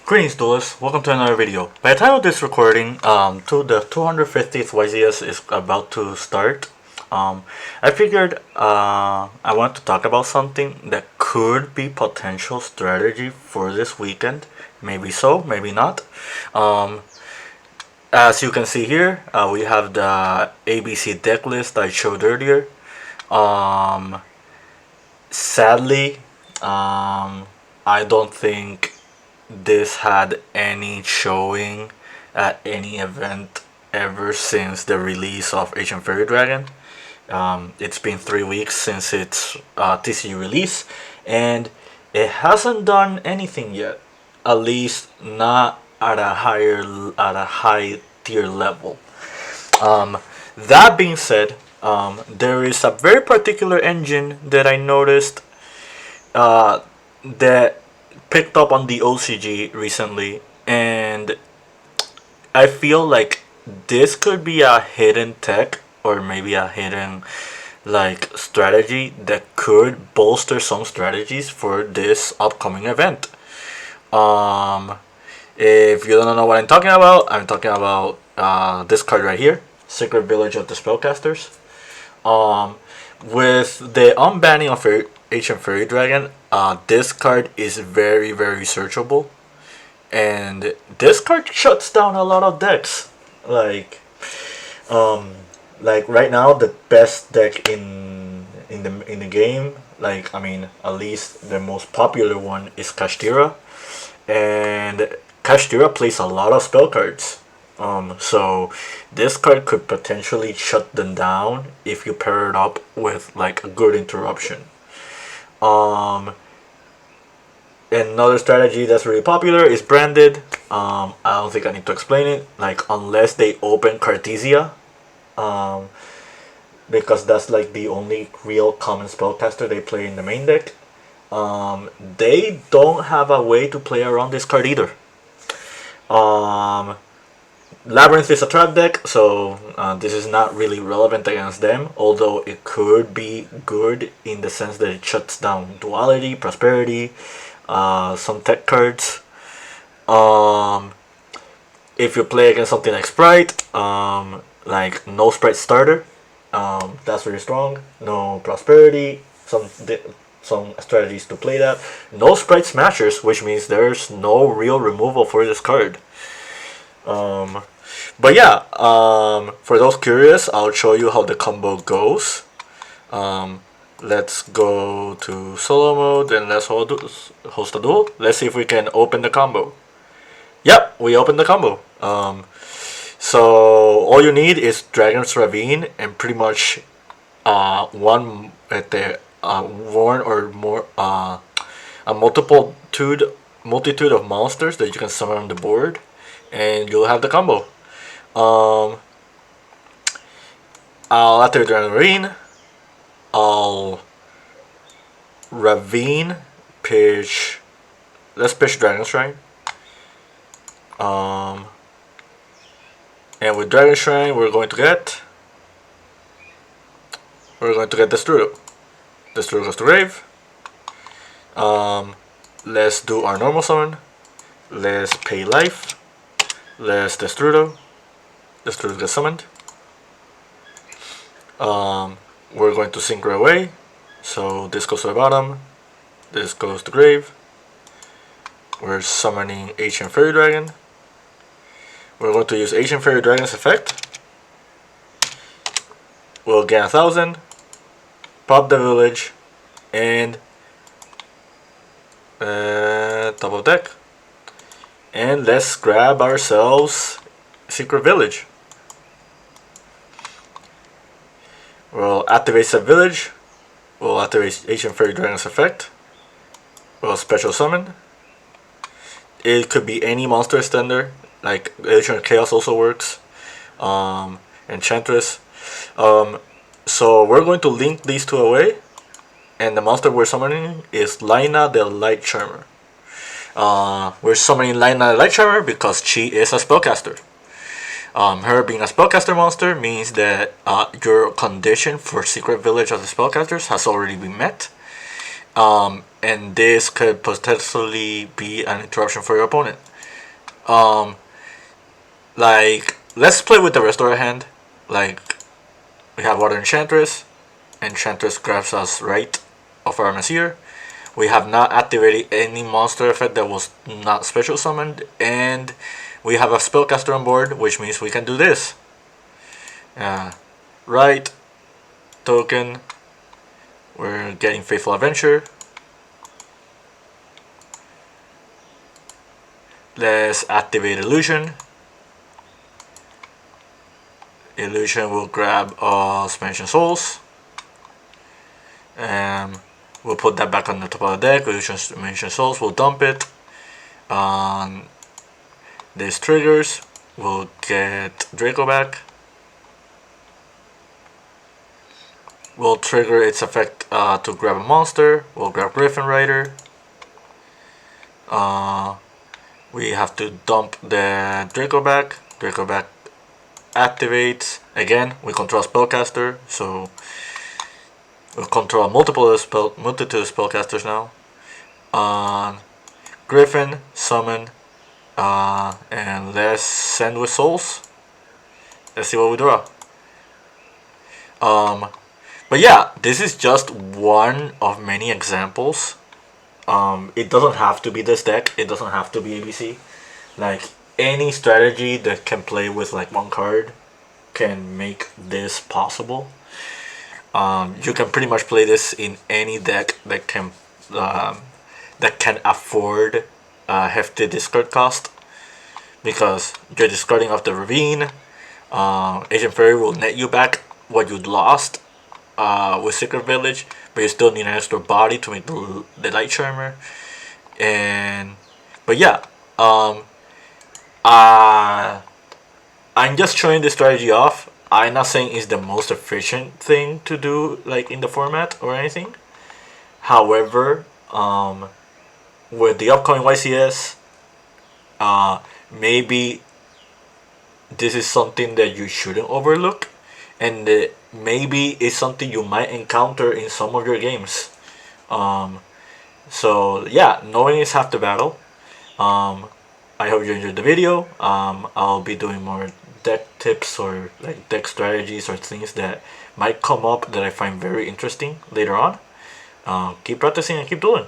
Greetings, duelists. Welcome to another video. By the time of this recording, the 250th YZS is about to start. I figured I want to talk about something that could be potential strategy for this weekend. Maybe so, maybe not. As you can see here, we have the ABC deck list I showed earlier. Sadly, I don't think this had any showing at any event ever since the release of Ancient Fairy Dragon. It's been 3 weeks since its TCG release, and it hasn't done anything yet. At least not at a high tier level. That being said, there is a very particular engine that I noticed that picked up on the OCG recently, and I feel like this could be a hidden tech or maybe a hidden strategy that could bolster some strategies for this upcoming event. If you don't know what I'm talking about this card right here, Secret Village of the Spellcasters. With the unbanning of Ancient Fairy Dragon, this card is very, very searchable, and this card shuts down a lot of decks. Like right now, the best deck in the game, at least the most popular one is Kashtira, and Kashtira plays a lot of spell cards. So this card could potentially shut them down if you pair it up with like a good interruption. Another strategy that's really popular is branded. I don't think I need to explain it. Unless they open Cartesia, because that's like the only real common spellcaster they play in the main deck. They don't have a way to play around this card either. Labyrinth is a trap deck, so this is not really relevant against them, although it could be good in the sense that it shuts down Duality, Prosperity, some tech cards. If you play against something like Sprite, like no Sprite Starter, that's very strong. No Prosperity, some strategies to play that. No Sprite Smashers, which means there's no real removal for this card. But yeah, for those curious, I'll show you how the combo goes. Let's go to solo mode and let's host a duel. Let's see if we can open the combo. Yep, we opened the combo. So all you need is Dragon's Ravine and pretty much one or more a multitude of monsters that you can summon on the board, and you'll have the combo. I'll activate Dragon Ravine. I'll Ravine pitch. Let's pitch Dragon Shrine. And with Dragon Shrine, we're going to get Destrudo. Destrudo goes to grave. Let's do our normal summon. Let's pay life. Let's Destrudo. Destrudo gets summoned. We're going to synchro away. So this goes to the bottom. This goes to grave. We're summoning Ancient Fairy Dragon. We're going to use Ancient Fairy Dragon's effect. We'll gain 1,000. Pop the village. And top of deck. And let's grab ourselves Secret Village. We'll activate Set Village. We'll activate Ancient Fairy Dragon's effect. We'll special summon. It could be any monster extender, like Electron Chaos also works. Enchantress. So we're going to link these two away. And the monster we're summoning is Lina the Light Charmer. We're summoning Lina the Light Charmer because she is a spellcaster. Her being a spellcaster monster means that your condition for Secret Village of the Spellcasters has already been met. And this could potentially be an interruption for your opponent. Um, like, let's play with the rest of our hand. Like, we have Water Enchantress. Enchantress grabs us right of our Messier. We have not activated any monster effect that was not special summoned, and we have a Spellcaster on board, which means we can do this. Right, token, we're getting Faithful Adventure. Let's activate Illusion. Illusion will grab Mansion Souls. We'll put that back on the top of the deck. Illusion Mansion Souls, we'll dump it. This triggers, we'll get Draco back. We'll trigger its effect to grab a monster. We'll grab Griffin Rider. We have to dump the Draco back. Draco back activates. Again, we control Spellcaster, so we'll control multitude of Spellcasters now. Griffin, summon, and let's send with Souls. Let's see what we draw. But yeah, this is just one of many examples. It doesn't have to be this deck. It doesn't have to be ABC. Like, any strategy that can play with like one card can make this possible. You can pretty much play this in any deck that can afford a hefty discard cost, because you're discarding off the Ravine. Agent Fairy will net you back what you lost with Secret Village, but you still need an extra body to make the Light Charmer. But yeah, I'm just showing this strategy off. I'm not saying it's the most efficient thing to do, like in the format or anything. However, with the upcoming YCS, maybe this is something that you shouldn't overlook, and maybe it's something you might encounter in some of your games. So yeah, knowing is half the battle. I hope you enjoyed the video. I'll be doing more deck tips or like deck strategies or things that might come up that I find very interesting later on. Keep practicing and keep doing.